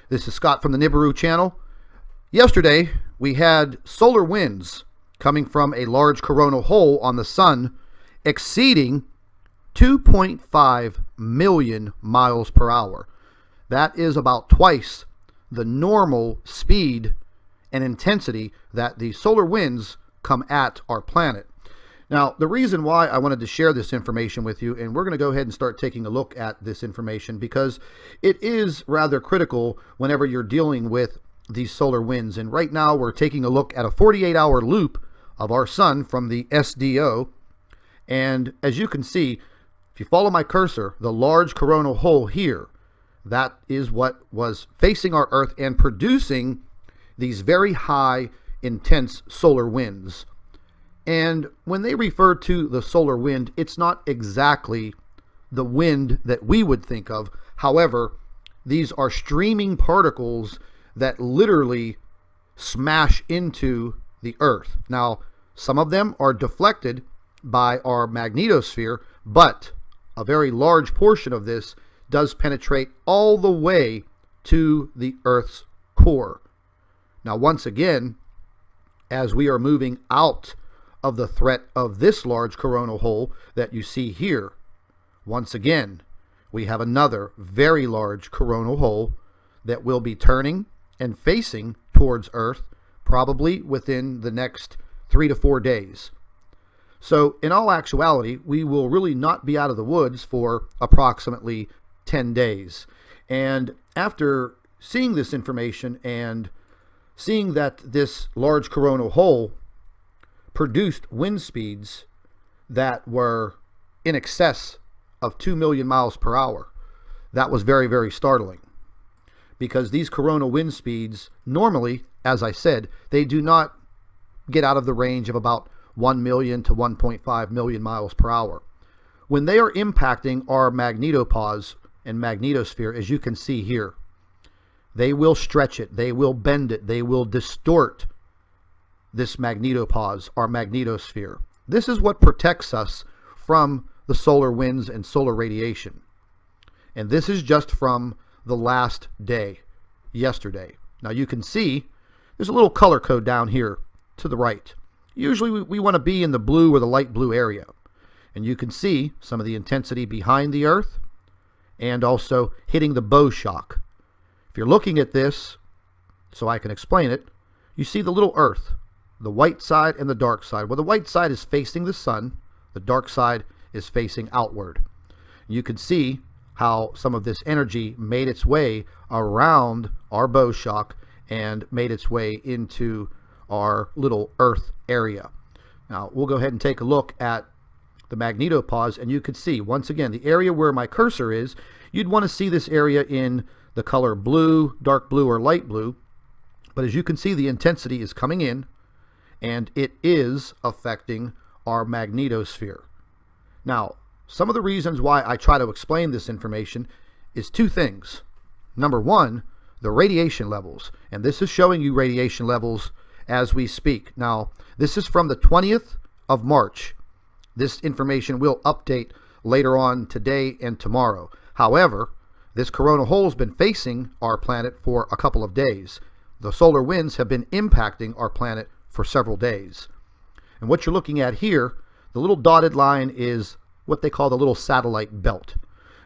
This is Scott from the Nibiru channel. Yesterday, we had solar winds coming from a large coronal hole on the sun exceeding 2.5 million miles per hour. That is about twice the normal speed and intensity that the solar winds come at our planet. Now, the reason why I wanted to share this information with you, and we're going to go ahead and start taking a look at this information because it is rather critical whenever you're dealing with these solar winds. And right now we're taking a look at a 48-hour loop of our sun from the SDO. And as you can see, if you follow my cursor, the large coronal hole here, that is what was facing our Earth and producing these very high, intense solar winds. And when they refer to the solar wind, it's not exactly the wind that we would think of. However, these are streaming particles that literally smash into the Earth. Now, some of them are deflected by our magnetosphere, but a very large portion of this does penetrate all the way to the Earth's core. Now, once again, as we are moving out of the threat of this large coronal hole that you see here, once again, we have another very large coronal hole that will be turning and facing towards Earth probably within the next 3 to 4 days. So in all actuality, we will really not be out of the woods for approximately 10 days. And after seeing this information and seeing that this large coronal hole produced wind speeds that were in excess of 2 million miles per hour, that was very, very startling. Because these coronal wind speeds normally, as I said, they do not get out of the range of about 1 million to 1.5 million miles per hour. When they are impacting our magnetopause and magnetosphere, as you can see here, they will stretch it, they will bend it, they will distort this magnetopause, our magnetosphere. This is what protects us from the solar winds and solar radiation. And this is just from the last day, yesterday. Now you can see there's a little color code down here to the right. Usually we want to be in the blue or the light blue area. And you can see some of the intensity behind the Earth and also hitting the bow shock. If you're looking at this, so I can explain it, you see the little Earth, the white side and the dark side. Well, the white side is facing the sun, the dark side is facing outward. You can see how some of this energy made its way around our bow shock and made its way into our little Earth area. Now, we'll go ahead and take a look at the magnetopause, and you could see, once again, the area where my cursor is, you'd want to see this area in the color blue, dark blue, or light blue. But as you can see, the intensity is coming in, and it is affecting our magnetosphere. Now, some of the reasons why I try to explain this information is two things. Number one, the radiation levels. And this is showing you radiation levels as we speak. Now, this is from the 20th of March. This information will update later on today and tomorrow. However, this coronal hole has been facing our planet for a couple of days. The solar winds have been impacting our planet for several days. And what you're looking at here, the little dotted line is what they call the little satellite belt.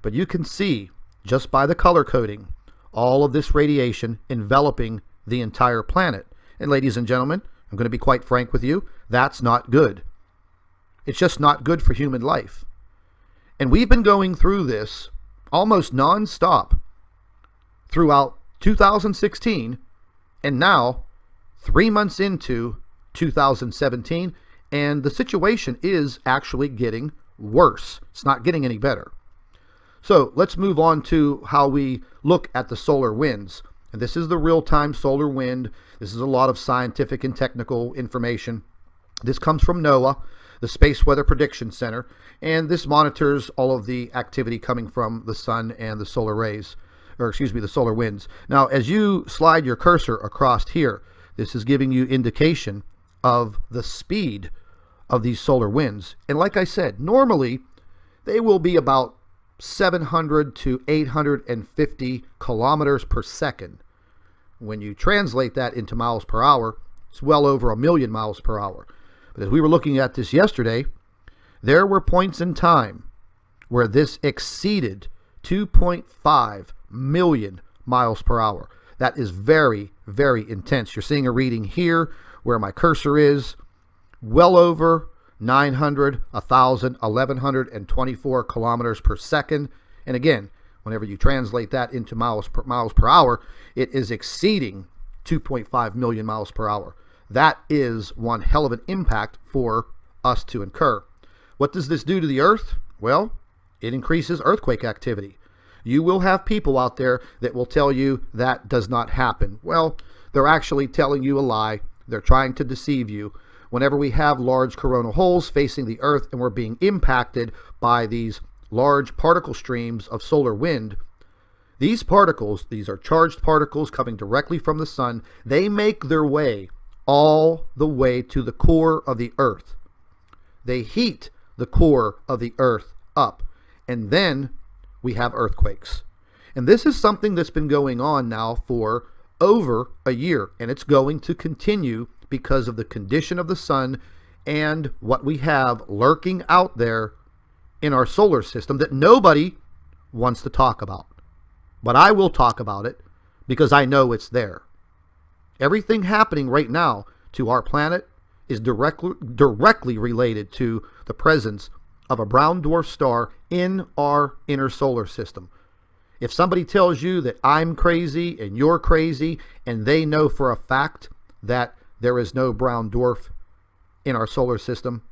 But you can see, just by the color coding, all of this radiation enveloping the entire planet. And ladies and gentlemen, I'm going to be quite frank with you, that's not good. It's just not good for human life. And we've been going through this almost non-stop throughout 2016, and now 3 months into 2017, and the situation is actually getting worse. It's not getting any better. So let's move on to how we look at the solar winds. And this is the real-time solar wind. This is a lot of scientific and technical information. This comes from NOAA, the Space Weather Prediction Center, and this monitors all of the activity coming from the sun and the solar rays, or excuse me, the solar winds. Now, as you slide your cursor across here, this is giving you indication of the speed of these solar winds. And like I said, normally they will be about 700 to 850 kilometers per second. when you translate that into miles per hour, it's well over 1 million miles per hour. But as we were looking at this yesterday, there were points in time where this exceeded 2.5 million miles per hour. That is very, very intense. You're seeing a reading here where my cursor is, well over 900, 1,000, 1,124 kilometers per second. And again, whenever you translate that into miles per hour, it is exceeding 2.5 million miles per hour. That is one hell of an impact for us to incur. What does this do to the Earth? Well, it increases earthquake activity. You will have people out there that will tell you that does not happen. Well, they're actually telling you a lie. They're trying to deceive you. Whenever we have large coronal holes facing the Earth and we're being impacted by these large particle streams of solar wind, these particles, these are charged particles coming directly from the sun, they make their way all the way to the core of the Earth. They heat the core of the Earth up, and then we have earthquakes. And this is something that's been going on now for over a year, and it's going to continue because of the condition of the sun and what we have lurking out there in our solar system that nobody wants to talk about. But I will talk about it because I know it's there. Everything happening right now to our planet is directly related to the presence of a brown dwarf star in our inner solar system. If somebody tells you that I'm crazy and you're crazy, and they know for a fact that there is no brown dwarf in our solar system,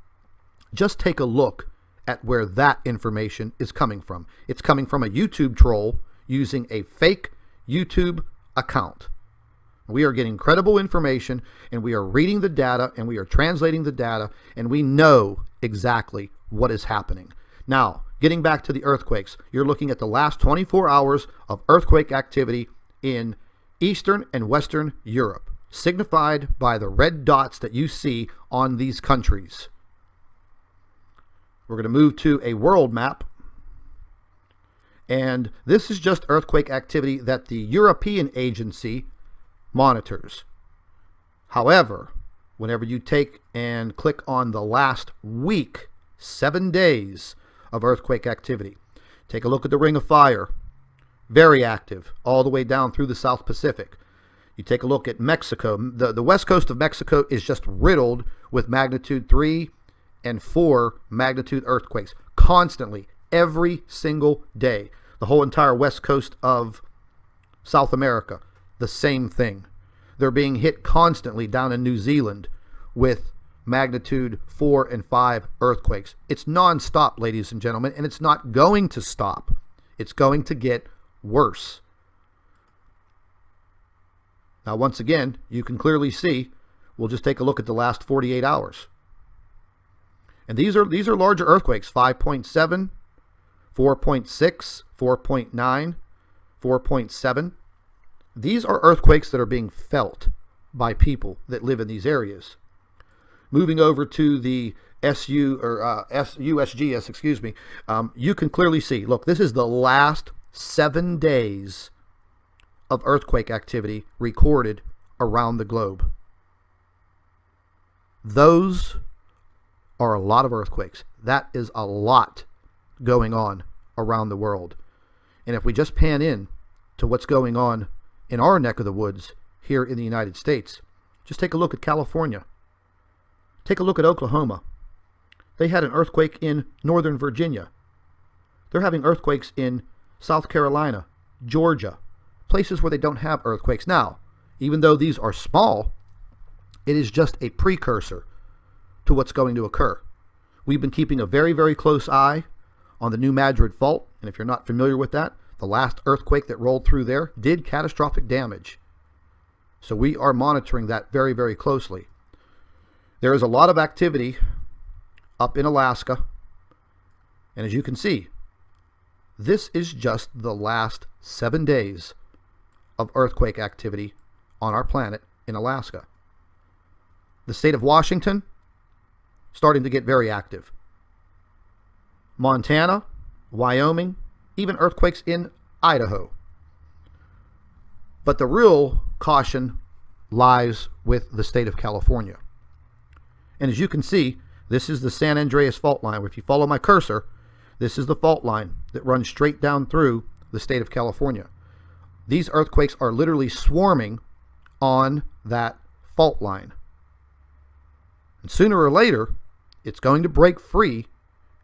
just take a look at where that information is coming from. It's coming from a YouTube troll using a fake YouTube account. We are getting credible information, and we are reading the data, and we are translating the data, and we know exactly what is happening. Now, getting back to the earthquakes, you're looking at the last 24 hours of earthquake activity in Eastern and Western Europe, signified by the red dots that you see on these countries. We're going to move to a world map. And this is just earthquake activity that the European agency monitors. However, whenever you take and click on the last week, 7 days of earthquake activity, take a look at the Ring of Fire. Very active all the way down through the South Pacific. You take a look at Mexico. The west coast of Mexico is just riddled with magnitude 3 and 4 magnitude earthquakes constantly, every single day. The whole entire west coast of South America, the same thing. They're being hit constantly down in New Zealand with magnitude 4 and 5 earthquakes. It's non-stop, ladies and gentlemen, and it's not going to stop. It's going to get worse. Now, once again, you can clearly see, we'll just take a look at the last 48 hours. And these are larger earthquakes, 5.7, 4.6, 4.9, 4.7. These are earthquakes that are being felt by people that live in these areas. Moving over to the USGS, excuse me, you can clearly see, look, this is the last 7 days of earthquake activity recorded around the globe. Those are a lot of earthquakes. That is a lot going on around the world. And if we just pan in to what's going on in our neck of the woods here in the United States, just take a look at California. Take a look at Oklahoma. They had an earthquake in Northern Virginia. They're having earthquakes in South Carolina, Georgia, places where they don't have earthquakes. Now, even though these are small, it is just a precursor to what's going to occur. We've been keeping a very, very close eye on the New Madrid Fault, and if you're not familiar with that, the last earthquake that rolled through there did catastrophic damage. So we are monitoring that very, very closely. There is a lot of activity up in Alaska, and as you can see, this is just the last 7 days of earthquake activity on our planet in Alaska. The state of Washington, starting to get very active. Montana, Wyoming, even earthquakes in Idaho. But the real caution lies with the state of California. And as you can see, this is the San Andreas fault line. If you follow my cursor, this is the fault line that runs straight down through the state of California. These earthquakes are literally swarming on that fault line. And sooner or later, it's going to break free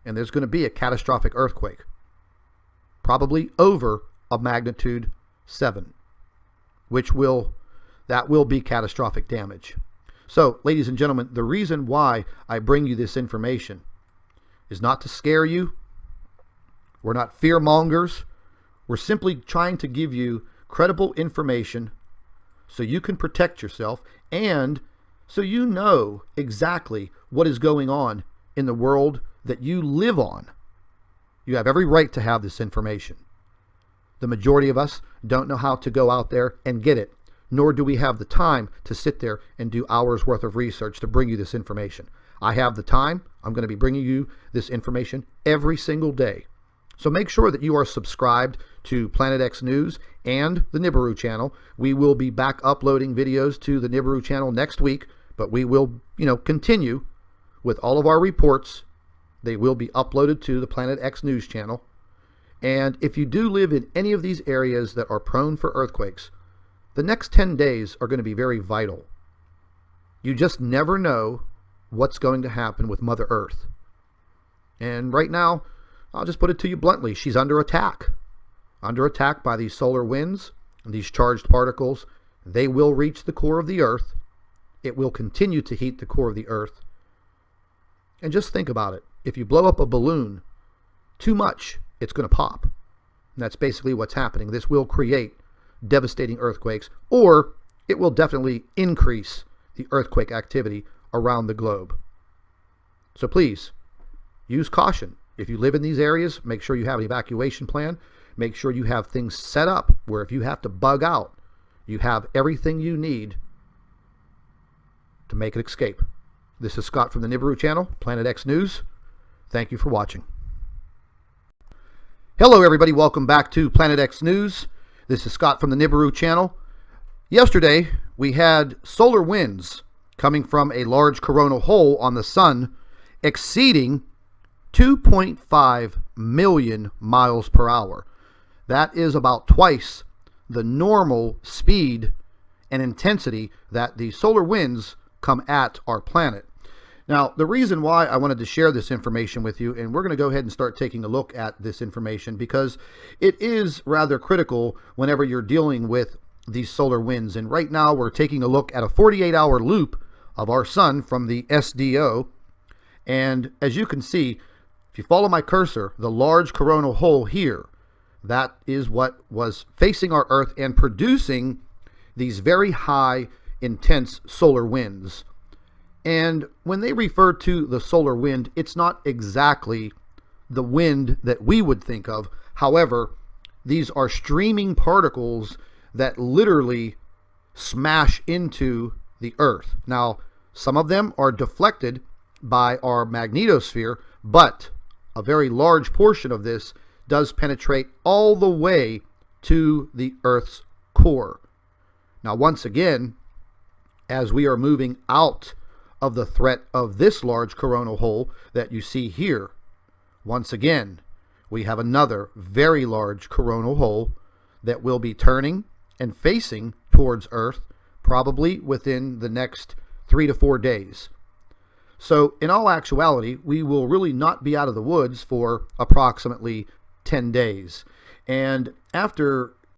and there's going to be a catastrophic earthquake. Probably over a magnitude 7, that will be catastrophic damage. So, ladies and gentlemen, the reason why I bring you this information is not to scare you. We're not fear mongers. We're simply trying to give you credible information so you can protect yourself and so you know exactly what is going on in the world that you live on. You have every right to have this information. The majority of us don't know how to go out there and get it, nor do we have the time to sit there and do hours worth of research to bring you this information. I have the time. I'm going to be bringing you this information every single day. So make sure that you are subscribed to Planet X News and the Nibiru channel. We will be back uploading videos to the Nibiru channel next week, but we will, continue with all of our reports. They will be uploaded to the Planet X News channel. And if you do live in any of these areas that are prone for earthquakes, the next 10 days are going to be very vital. You just never know what's going to happen with Mother Earth. And right now, I'll just put it to you bluntly, she's under attack. Under attack by these solar winds and these charged particles. They will reach the core of the Earth. It will continue to heat the core of the Earth. And just think about it. If you blow up a balloon too much, it's going to pop. And that's basically what's happening. This will create devastating earthquakes, or it will definitely increase the earthquake activity around the globe. So please, use caution. If you live in these areas, make sure you have an evacuation plan. Make sure you have things set up where if you have to bug out, you have everything you need to make an escape. This is Scott from the Nibiru channel, Planet X News. Thank you for watching. Hello everybody, welcome back to Planet X News. This is Scott from the Nibiru channel. Yesterday, we had solar winds coming from a large coronal hole on the sun exceeding 2.5 million miles per hour. That is about twice the normal speed and intensity that the solar winds come at our planet. Now, the reason why I wanted to share this information with you, and we're going to go ahead and start taking a look at this information because it is rather critical whenever you're dealing with these solar winds. And right now we're taking a look at a 48-hour loop of our sun from the SDO. And as you can see, if you follow my cursor, the large coronal hole here, that is what was facing our Earth and producing these very high, intense solar winds. And when they refer to the solar wind, it's not exactly the wind that we would think of. However, these are streaming particles that literally smash into the Earth. Now, some of them are deflected by our magnetosphere, but a very large portion of this does penetrate all the way to the Earth's core. Now, once again, as we are moving out of the threat of this large coronal hole that you see here, once again, we have another very large coronal hole that will be turning and facing towards Earth probably within the next 3 to 4 days. So in all actuality, we will really not be out of the woods for approximately 10 days. And after